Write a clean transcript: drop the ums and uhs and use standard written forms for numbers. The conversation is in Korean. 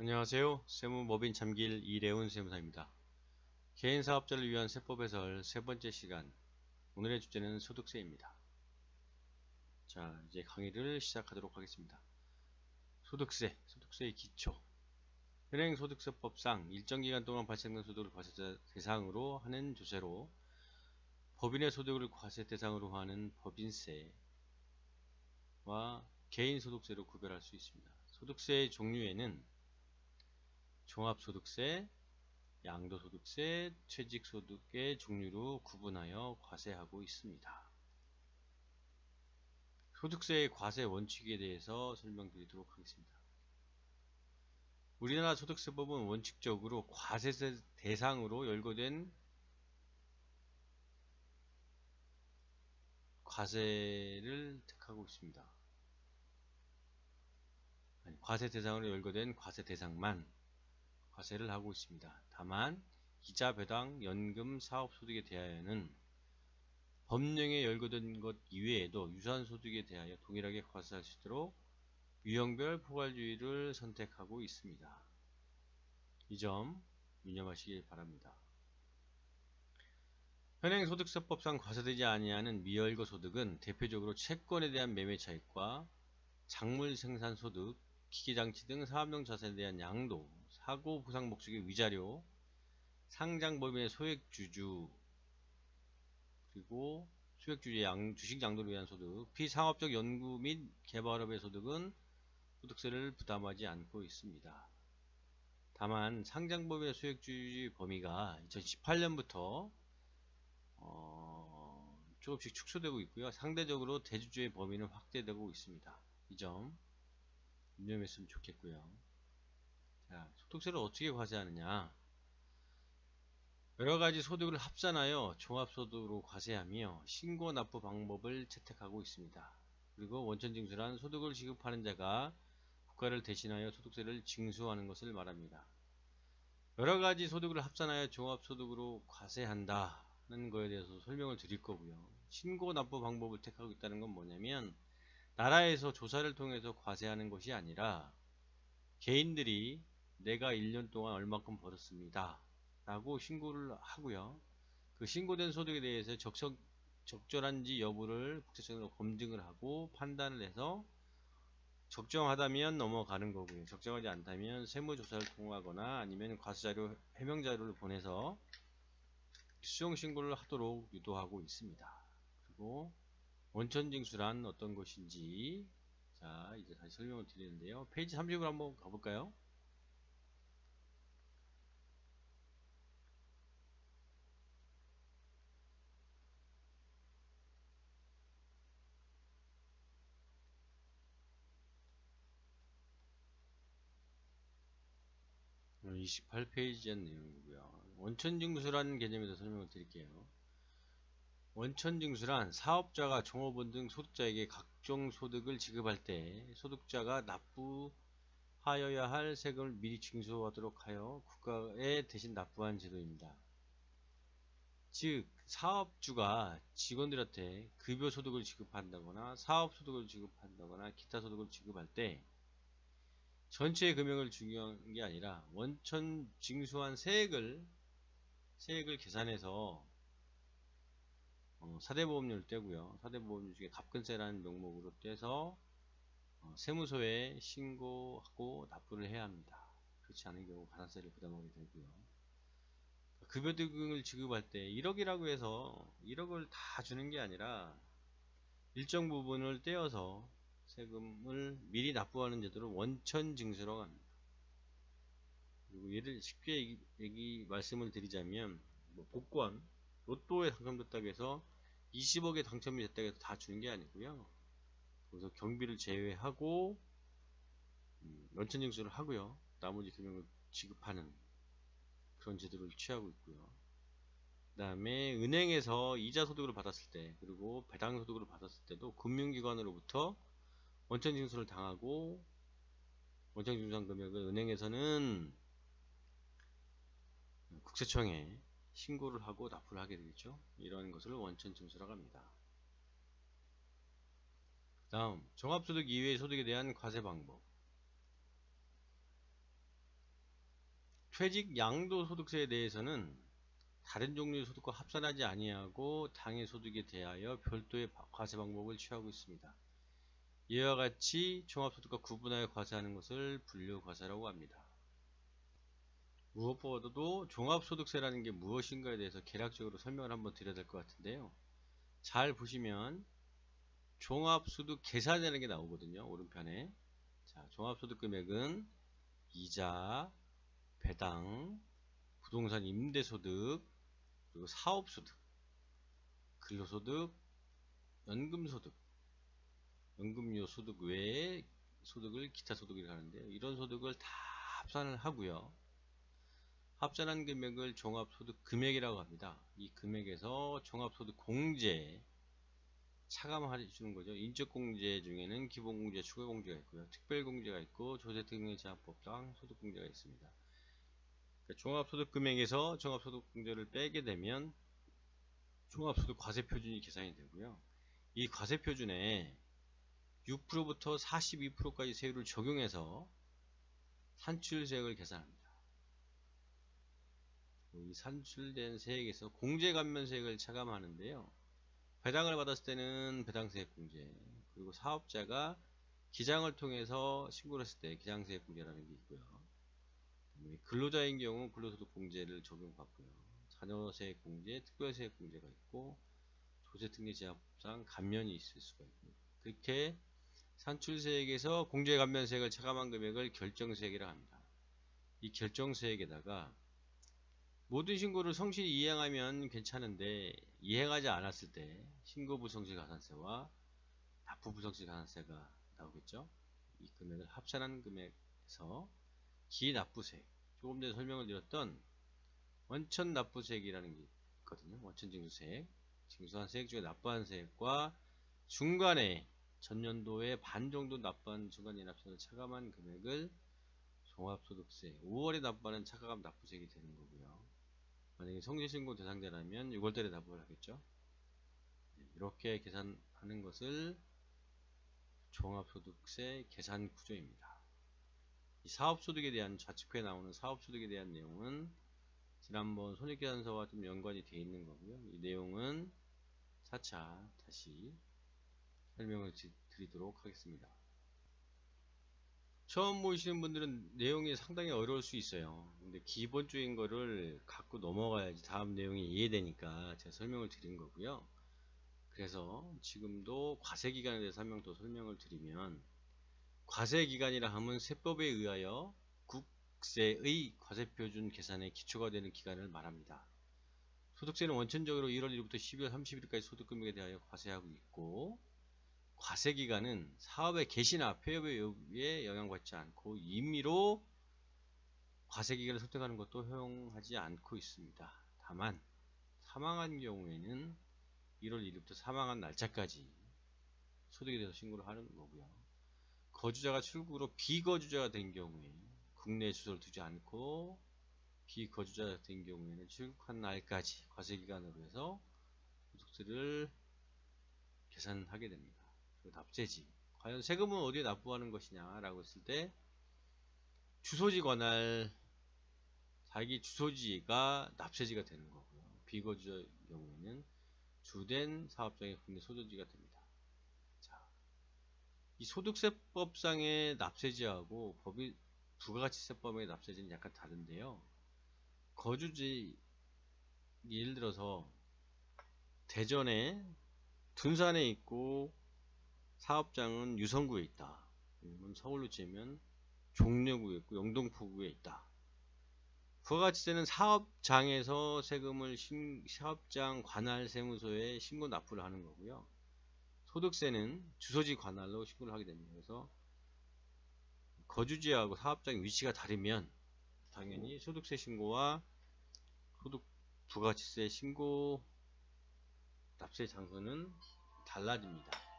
안녕하세요. 세무법인 참길 이래훈 세무사입니다. 개인사업자를 위한 세법 해설 세 번째 시간. 오늘의 주제는 소득세입니다. 자, 이제 강의를 시작하도록 하겠습니다. 소득세의 기초. 현행소득세법상 일정 기간 동안 발생된 소득을 과세 대상으로 하는 조세로 법인의 소득을 과세 대상으로 하는 법인세와 개인소득세로 구별할 수 있습니다. 소득세의 종류에는 종합소득세, 양도소득세, 퇴직소득의 종류로 구분하여 과세하고 있습니다. 소득세의 과세 원칙에 대해서 설명드리도록 하겠습니다. 우리나라 소득세법은 원칙적으로 과세세 대상으로 열거된 과세를 택하고 있습니다. 과세 대상으로 열거된 과세 대상만 과세를 하고 있습니다. 다만 이자, 배당, 연금, 사업소득에 대하여는 법령에 열거된 것 이외에도 유산소득에 대하여 동일하게 과세할 수 있도록 유형별 포괄주의를 선택하고 있습니다. 이 점 유념하시길 바랍니다. 현행소득세법상 과세되지 아니하는 미열거 소득은 대표적으로 채권에 대한 매매차익과 작물생산소득, 기계장치 등 사업용 자산에 대한 양도, 사고보상 목적의 위자료, 상장법인의 소액주주, 그리고 소액주주의 주식 양도를 위한 소득, 비상업적 연구 및 개발업의 소득은 소득세를 부담하지 않고 있습니다. 다만 상장법인의 소액주주 범위가 2018년부터 조금씩 축소되고 있고요. 상대적으로 대주주의 범위는 확대되고 있습니다. 이 점 유념했으면 좋겠고요. 자, 소득세를 어떻게 과세하느냐? 여러가지 소득을 합산하여 종합소득으로 과세하며 신고 납부 방법을 채택하고 있습니다. 그리고 원천징수란 소득을 지급하는 자가 국가를 대신하여 소득세를 징수하는 것을 말합니다. 여러가지 소득을 합산하여 종합소득으로 과세한다는 것에 대해서 설명을 드릴 거고요. 신고 납부 방법을 택하고 있다는 건 뭐냐면 나라에서 조사를 통해서 과세하는 것이 아니라 개인들이 내가 1년 동안 얼마큼 벌었습니다 라고 신고를 하고요. 그 신고된 소득에 대해서 적절한지 여부를 국세청으로 검증을 하고 판단을 해서 적정하다면 넘어가는 거고요. 적정하지 않다면 세무조사를 통하거나 아니면 과세자료, 해명자료를 보내서 수용신고를 하도록 유도하고 있습니다. 그리고 원천징수란 어떤 것인지 자 이제 다시 설명을 드리는데요. 페이지 30으로 한번 가볼까요? 오늘 28페이지의 내용이고요. 원천징수라는 개념에 대해서 설명을 드릴게요. 원천징수란 사업자가 종업원 등 소득자에게 각종 소득을 지급할 때 소득자가 납부하여야 할 세금을 미리 징수하도록 하여 국가에 대신 납부한 제도입니다. 즉 사업주가 직원들한테 급여소득을 지급한다거나 사업소득을 지급한다거나 기타 소득을 지급할 때 전체 금액을 중요한 게 아니라 원천 징수한 세액을 계산해서 사대보험료를 떼고요. 사대보험료 중에 갑근세라는 명목으로 떼서 세무서에 신고하고 납부를 해야 합니다. 그렇지 않은 경우 가산세를 부담하게 되고요. 급여 등을 지급할 때 1억이라고 해서 1억을 다 주는 게 아니라 일정 부분을 떼어서 세금을 미리 납부하는 제도를 원천징수라고 합니다. 그리고 예를 쉽게 말씀을 드리자면 뭐 복권, 로또에 당첨됐다고 해서 20억에 당첨이 됐다고 해서 다 주는 게 아니고요. 그래서 경비를 제외하고 원천징수를 하고요. 나머지 금액을 지급하는 그런 제도를 취하고 있고요. 그 다음에 은행에서 이자 소득을 받았을 때 그리고 배당 소득을 받았을 때도 금융기관으로부터 원천징수를 당하고 원천징수한 금액을 은행에서는 국세청에 신고를 하고 납부를 하게 되겠죠. 이런 것을 원천징수라고 합니다. 다음 종합소득 이외의 소득에 대한 과세 방법. 퇴직 양도소득세에 대해서는 다른 종류의 소득과 합산하지 아니하고 당해 소득에 대하여 별도의 과세 방법을 취하고 있습니다. 이와 같이 종합소득과 구분하여 과세하는 것을 분류과세라고 합니다. 무엇보다도 종합소득세라는 게 무엇인가에 대해서 개략적으로 설명을 한번 드려야 될 것 같은데요. 잘 보시면 종합소득 계산이라는 게 나오거든요. 오른편에. 자, 종합소득 금액은 이자, 배당, 부동산 임대소득, 그리고 사업소득, 근로소득, 연금소득, 연금료 소득 외에 소득을 기타 소득이라고 하는데요. 이런 소득을 다 합산을 하고요. 합산한 금액을 종합소득 금액이라고 합니다. 이 금액에서 종합소득 공제 차감해 주는 거죠. 인적공제 중에는 기본공제, 추가공제가 있고요. 특별공제가 있고 조세특례제한법상 소득공제가 있습니다. 그러니까 종합소득 금액에서 종합소득 공제를 빼게 되면 종합소득 과세표준이 계산이 되고요. 이 과세표준에 6%부터 42%까지 세율을 적용해서 산출세액을 계산합니다. 이 산출된 세액에서 공제감면세액을 차감하는데요. 배당을 받았을 때는 배당세액 공제, 그리고 사업자가 기장을 통해서 신고를 했을 때 기장세액 공제라는 게 있고요. 근로자인 경우 근로소득 공제를 적용받고요. 자녀세액 공제, 특별세액 공제가 있고 조세특례제한법상 감면이 있을 수가 있고요. 그렇게 산출세액에서 공제감면세액을 차감한 금액을 결정세액이라고 합니다. 이 결정세액에다가 모든 신고를 성실히 이행하면 괜찮은데 이행하지 않았을 때 신고불성실 가산세와 납부불성실 가산세가 나오겠죠. 이 금액을 합산한 금액에서 기납부세액, 조금 전에 설명을 드렸던 원천납부세액이라는 게 있거든요. 원천징수세액, 징수한 세액 중에 납부한 세액과 중간에 전년도에 반 정도 납부한 중간에 납부세액을 차감한 금액을 종합소득세 5월에 납부하는 차감 납부세액이 되는 거고요. 만약에 성실신고 대상자라면 6월달에 납부를 하겠죠. 이렇게 계산하는 것을 종합소득세 계산 구조입니다. 이 사업소득에 대한 좌측표에 나오는 사업소득에 대한 내용은 지난번 손익계산서와 좀 연관이 되어 있는 거고요. 이 내용은 4차 다시 설명을 드리도록 하겠습니다. 처음 보시는 분들은 내용이 상당히 어려울 수 있어요. 근데 기본적인 거를 갖고 넘어가야지 다음 내용이 이해되니까 제가 설명을 드린 거고요. 그래서 지금도 과세기간에 대해서 한 명 더 설명을 드리면, 과세기간이라 하면 세법에 의하여 국세의 과세표준 계산의 기초가 되는 기간을 말합니다. 소득세는 원천적으로 1월 1일부터 12월 30일까지 소득금액에 대하여 과세하고 있고, 과세기간은 사업의 개시나 폐업에 영향받지 않고 임의로 과세기간을 선택하는 것도 허용하지 않고 있습니다. 다만 사망한 경우에는 1월 1일부터 사망한 날짜까지 소득에 대해서 신고를 하는 거고요. 거주자가 출국으로 비거주자가 된 경우에 국내 주소를 두지 않고 비거주자가 된 경우에는 출국한 날까지 과세기간으로 해서 소득세를 계산하게 됩니다. 그리고 납세지, 과연 세금은 어디에 납부하는 것이냐 라고 했을 때 주소지 관할 자기 주소지가 납세지가 되는 거고요. 비거주자의 경우에는 주된 사업장의 국내 소유지가 됩니다. 자, 이 소득세법상의 납세지하고 부가가치세법의 납세지는 약간 다른데요. 거주지, 예를 들어서 대전에 둔산에 있고 사업장은 유성구에 있다. 서울로 치면 종려구에 있고 영등포구에 있다. 부가가치세는 사업장에서 세금을 사업장 관할 세무서에 신고 납부를 하는 거고요. 소득세는 주소지 관할로 신고를 하게 됩니다. 그래서 거주지하고 사업장 위치가 다르면 당연히 소득세 신고와 부가가치세 신고 납세 장소는 달라집니다.